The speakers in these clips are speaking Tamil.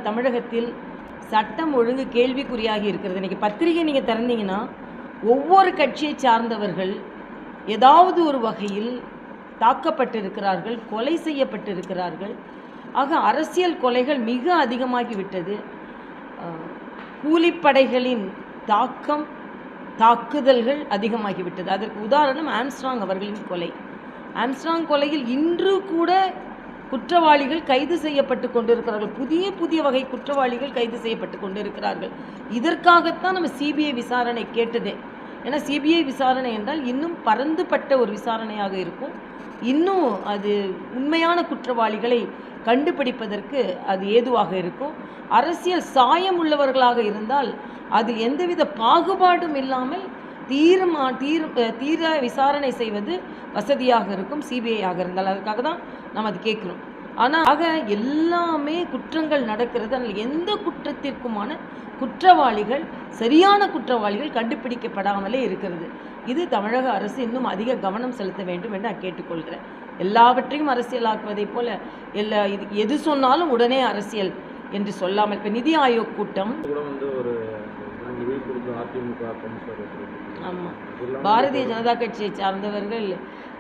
தமிழகத்தில் சட்டம் ஒழுங்கு கேள்விக்குறியாகி இருக்கிறது. இன்றைக்கி பத்திரிகை நீங்கள் திறந்தீங்கன்னா ஒவ்வொரு கட்சியை சார்ந்தவர்கள் ஏதாவது ஒரு வகையில் தாக்கப்பட்டிருக்கிறார்கள், கொலை செய்யப்பட்டிருக்கிறார்கள். ஆக அரசியல் கொலைகள் மிக அதிகமாகிவிட்டது. கூலிப்படைகளின் தாக்குதல்கள் அதிகமாகிவிட்டது. அதற்கு உதாரணம் ஆம்ஸ்ட்ராங் அவர்களின் கொலை. ஆம்ஸ்ட்ராங் கொலையில் இன்று கூட குற்றவாளிகள் கைது செய்யப்பட்டு கொண்டிருக்கிறார்கள். புதிய வகை குற்றவாளிகள் கைது செய்யப்பட்டு கொண்டிருக்கிறார்கள். இதற்காகத்தான் நம்ம சிபிஐ விசாரணை கேட்டதே. ஏன்னா சிபிஐ விசாரணை என்றால் இன்னும் பரந்துபட்ட ஒரு விசாரணையாக இருக்கும். இன்னும் அது உண்மையான குற்றவாளிகளை கண்டுபிடிப்பதற்கு அது ஏதுவாக இருக்கும். அரசியல் சாயம் உள்ளவர்களாக இருந்தால் அது எந்தவித பாகுபாடும் இல்லாமல் தீர விசாரணை செய்வது வசதியாக இருக்கும் சிபிஐயாக இருந்தால். அதுக்காக தான் நம்ம அது கேட்குறோம். ஆனால் எல்லாமே குற்றங்கள் நடக்கிறது. அதில் எந்த குற்றத்திற்குமான குற்றவாளிகள், சரியான குற்றவாளிகள் கண்டுபிடிக்கப்படாமலே இருக்கிறது. இது தமிழக அரசு இன்னும் அதிக கவனம் செலுத்த வேண்டும் என்று நான் கேட்டுக்கொள்கிறேன். எல்லாவற்றையும் அரசியலாக்குவதைப் போல எது சொன்னாலும் உடனே அரசியல் என்று சொல்லாமல், இப்போ நிதி ஆயோக் கூட்டம், ஆமாம், பாரதிய ஜனதா கட்சியை சார்ந்தவர்கள்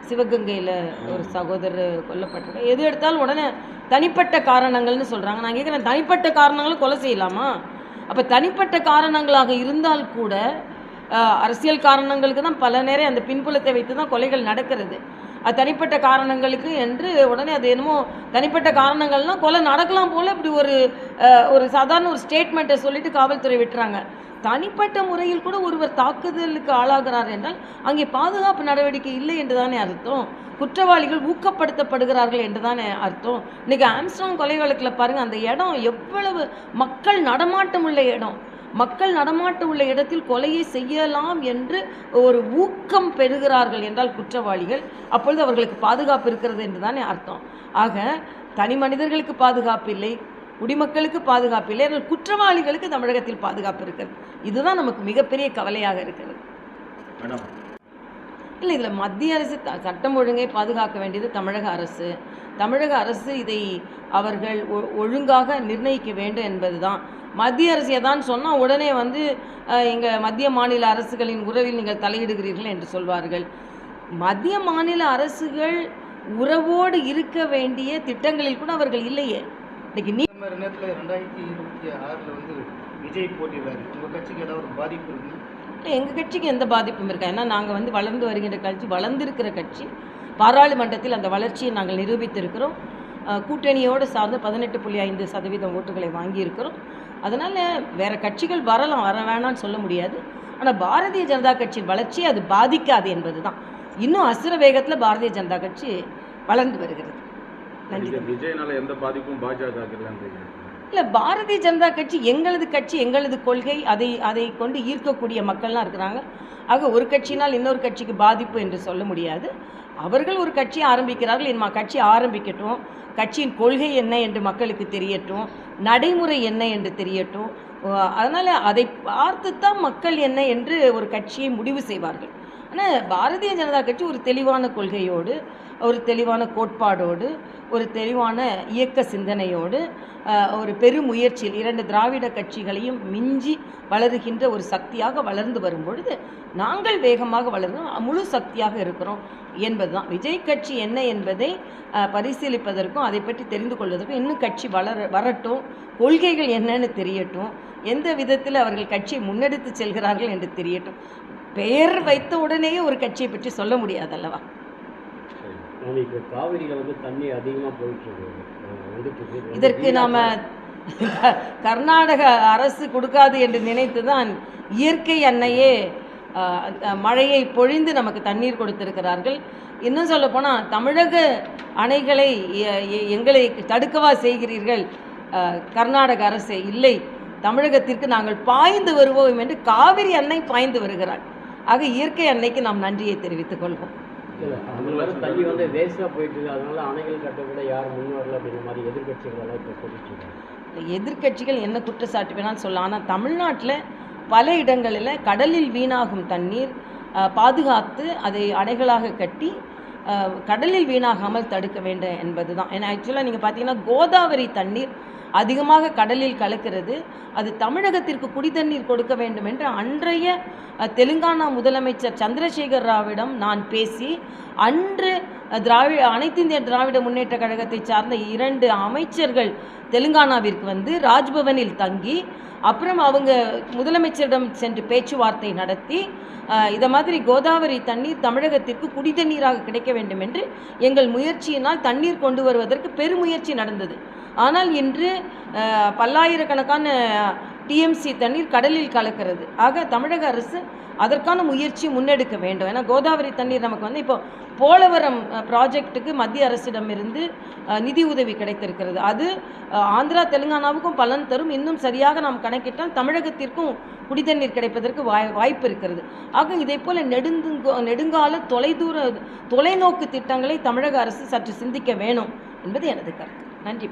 சிவகங்கையில் ஒரு சகோதரர் கொல்லப்பட்டிருக்காங்க. எது எடுத்தாலும் உடனே தனிப்பட்ட காரணங்கள்னு சொல்கிறாங்க. நான் கேட்குறேன், தனிப்பட்ட காரணங்களும் கொலை செய்யலாமா? அப்போ தனிப்பட்ட காரணங்களாக இருந்தால் கூட அரசியல் காரணங்களுக்கு தான் பல நேரம் அந்த பின்புலத்தை வைத்து தான் கொலைகள் நடக்கிறது. அது தனிப்பட்ட காரணங்களுக்கு என்று உடனே அது என்னமோ தனிப்பட்ட காரணங்கள்னால் கொலை நடக்கலாம் போல் இப்படி ஒரு சாதாரண ஒரு ஸ்டேட்மெண்ட்டை சொல்லிட்டு காவல்துறை விட்டுறாங்க. தனிப்பட்ட முறையில் கூட ஒருவர் தாக்குதலுக்கு ஆளாகிறார் என்றால் அங்கே பாதுகாப்பு நடவடிக்கை இல்லை என்று தானே அர்த்தம். குற்றவாளிகள் ஊக்கப்படுத்தப்படுகிறார்கள் என்று தானே அர்த்தம். இன்றைக்கி ஆம்ஸ்ட்ராங் கொலை வழக்கில் பாருங்கள், அந்த இடம் எவ்வளவு மக்கள் நடமாட்டம் உள்ள இடம். மக்கள் நடமாட்டம் உள்ள இடத்தில் கொலையை செய்யலாம் என்று ஒரு ஊக்கம் பெறுகிறார்கள் என்றால் குற்றவாளிகள், அப்பொழுது அவர்களுக்கு பாதுகாப்பு இருக்கிறது என்று தானே அர்த்தம். ஆக தனி மனிதர்களுக்கு பாதுகாப்பு இல்லை, குடிமக்களுக்கு பாதுகாப்பு இல்லை, குற்றவாளிகளுக்கு தமிழகத்தில் பாதுகாப்பு இருக்கிறது. இதுதான் நமக்கு மிகப்பெரிய கவலையாக இருக்கிறது. இல்லை, இதில் மத்திய அரசு சட்டம் ஒழுங்கை பாதுகாக்க வேண்டியது தமிழக அரசு. தமிழக அரசு இதை அவர்கள் ஒழுங்காக நிர்ணயிக்க வேண்டும் என்பது தான். மத்திய அரசு எதான்னு சொன்னால் உடனே எங்கள் மத்திய மாநில அரசுகளின் உறவில் நீங்கள் தலையிடுகிறீர்கள் என்று சொல்வார்கள். மத்திய மாநில அரசுகள் உறவோடு இருக்க வேண்டிய திட்டங்களில் கூட அவர்கள் இல்லையே. இன்னைக்கு நேரத்தில் 2026 விஜய் போட்டிடுறாரு. உங்கள் கட்சிக்கு ஏதாவது ஒரு பாதிப்பு இருக்கு? இல்லை, எங்கள் கட்சிக்கு எந்த பாதிப்பும் இருக்கா? ஏன்னா நாங்கள் வளர்ந்து வருகின்ற கட்சி, வளர்ந்திருக்கிற கட்சி. பாராளுமன்றத்தில் அந்த வளர்ச்சியை நாங்கள் நிரூபித்திருக்கிறோம். கூட்டணியோடு சார்ந்து 18.5% ஓட்டுகளை வாங்கியிருக்கிறோம். அதனால் வேறு கட்சிகள் வரலாம், வர வேணான்னு சொல்ல முடியாது. ஆனால் பாரதிய ஜனதா கட்சியின் வளர்ச்சி அது பாதிக்காது என்பது தான். இன்னும் அசுர வேகத்தில் பாரதிய ஜனதா கட்சி வளர்ந்து வருகிறது. நன்றி. விஜயனால எந்த பாதிப்பும் பாஜக இல்லை, பாரதிய ஜனதா கட்சி எங்களது கொள்கை, அதை கொண்டு ஈர்க்கக்கூடிய மக்கள்லாம் இருக்கிறாங்க. ஆக ஒரு கட்சினால் இன்னொரு கட்சிக்கு பாதிப்பு என்று சொல்ல முடியாது. அவர்கள் ஒரு கட்சியை ஆரம்பிக்கிறார்கள், என் கட்சி ஆரம்பிக்கட்டும், கட்சியின் கொள்கை என்ன என்று மக்களுக்கு தெரியட்டும், நடைமுறை என்ன என்று தெரியட்டும். அதனால் அதை பார்த்து தான் மக்கள் என்ன என்று ஒரு கட்சியை முடிவு செய்வார்கள். ஆனால் பாரதிய ஜனதா கட்சி ஒரு தெளிவான கொள்கையோடு, ஒரு தெளிவான கோட்பாடோடு, ஒரு தெளிவான இயக்க சிந்தனையோடு, ஒரு பெருமுயற்சியில் 2 திராவிட கட்சிகளையும் மிஞ்சி வளருகின்ற ஒரு சக்தியாக வளர்ந்து வரும்பொழுது நாங்கள் வேகமாக வளர்கிறோம், முழு சக்தியாக இருக்கிறோம் என்பதுதான். விஜய் கட்சி என்ன என்பதை பரிசீலிப்பதற்கும் அதை பற்றி தெரிந்து கொள்வதற்கும் இன்னும் கட்சி வரட்டும், கொள்கைகள் என்னன்னு தெரியட்டும், எந்த விதத்தில் அவர்கள் கட்சியை முன்னெடுத்து செல்கிறார்கள் என்று தெரியட்டும். பெயர் வைத்த உடனேயே ஒரு கட்சியை பற்றி சொல்ல முடியாது அல்லவா? இப்போ காவிரியில் தண்ணி அதிகமாக போயிட்டு இதற்கு நாம் கர்நாடக அரசு கொடுக்காது என்று நினைத்து தான் இயற்கை அன்னையே மழையை பொழிந்து நமக்கு தண்ணீர் கொடுத்திருக்கிறார்கள். இன்னும் சொல்ல போனால் தமிழக அணைகளை எங்களை தடுக்கவா செய்கிறீர்கள் கர்நாடக அரசே? இல்லை, தமிழகத்திற்கு நாங்கள் பாய்ந்து வருவோம் என்று காவிரி அன்னை பாய்ந்து வருகிறார். ஆக இயற்கை அன்னைக்கு நாம் நன்றியை தெரிவித்துக் கொள்வோம். தண்ணி வேஸ்டாக போயிட்டு, அதனால அணைகள் கட்டக்கூட யாரும் முன்வரல அப்படிங்கிற மாதிரி எதிர்கட்சிகள் இப்போ சொல்லிட்டு எதிர்கட்சிகள் என்ன குற்றச்சாட்டு வேணாலும் சொல்லலாம். ஆனால் தமிழ்நாட்டில் பல இடங்களில் கடலில் வீணாகும் தண்ணீர் பாதுகாத்து அதை அணைகளாக கட்டி கடலில் வீணாகாமல் தடுக்க வேண்டும் என்பது தான். ஏன்னா ஆக்சுவலாக நீங்கள் பார்த்தீங்கன்னா கோதாவரி தண்ணீர் அதிகமாக கடலில் கலக்கிறது. அது தமிழகத்திற்கு குடி தண்ணீர் கொடுக்க வேண்டும் என்று அன்றைய தெலுங்கானா முதலமைச்சர் சந்திரசேகர் ராவிடம் நான் பேசி, அன்று அனைத்து இந்திய திராவிட முன்னேற்ற கழகத்தை சார்ந்த 2 அமைச்சர்கள் தெலுங்கானாவிற்கு வந்து ராஜ்பவனில் தங்கி, அப்புறம் அவங்க முதலமைச்சரிடம் சென்று பேச்சுவார்த்தை நடத்தி, இதை மாதிரி கோதாவரி தண்ணீர் தமிழகத்திற்கு குடி தண்ணீராக கிடைக்க வேண்டும் என்று எங்கள் முயற்சியினால் தண்ணீர் கொண்டு வருவதற்கு பெருமுயற்சி நடந்தது. ஆனால் இன்று பல்லாயிரக்கணக்கான டிஎம்சி தண்ணீர் கடலில் கலக்கிறது. ஆக தமிழக அரசு அதற்கான முயற்சி முன்னெடுக்க வேண்டும். ஏன்னா கோதாவரி தண்ணீர் நமக்கு வந்து இப்போ போலவரம் ப்ராஜெக்ட்டுக்கு மத்திய அரசிடமிருந்து நிதி உதவி கிடைத்திருக்கிறது. அது ஆந்திரா தெலுங்கானாவுக்கும் பலன் தரும். இன்னும் சரியாக நாம் கணக்கிட்டால் தமிழகத்திற்கும் குடித்தண்ணீர் கிடைப்பதற்கு வாய்ப்பு இருக்கிறது. ஆக இதை போல நெடுங்கால தொலைநோக்கு திட்டங்களை தமிழக அரசு சற்று சிந்திக்க வேணும் என்பது எனது கருத்து. நன்றி.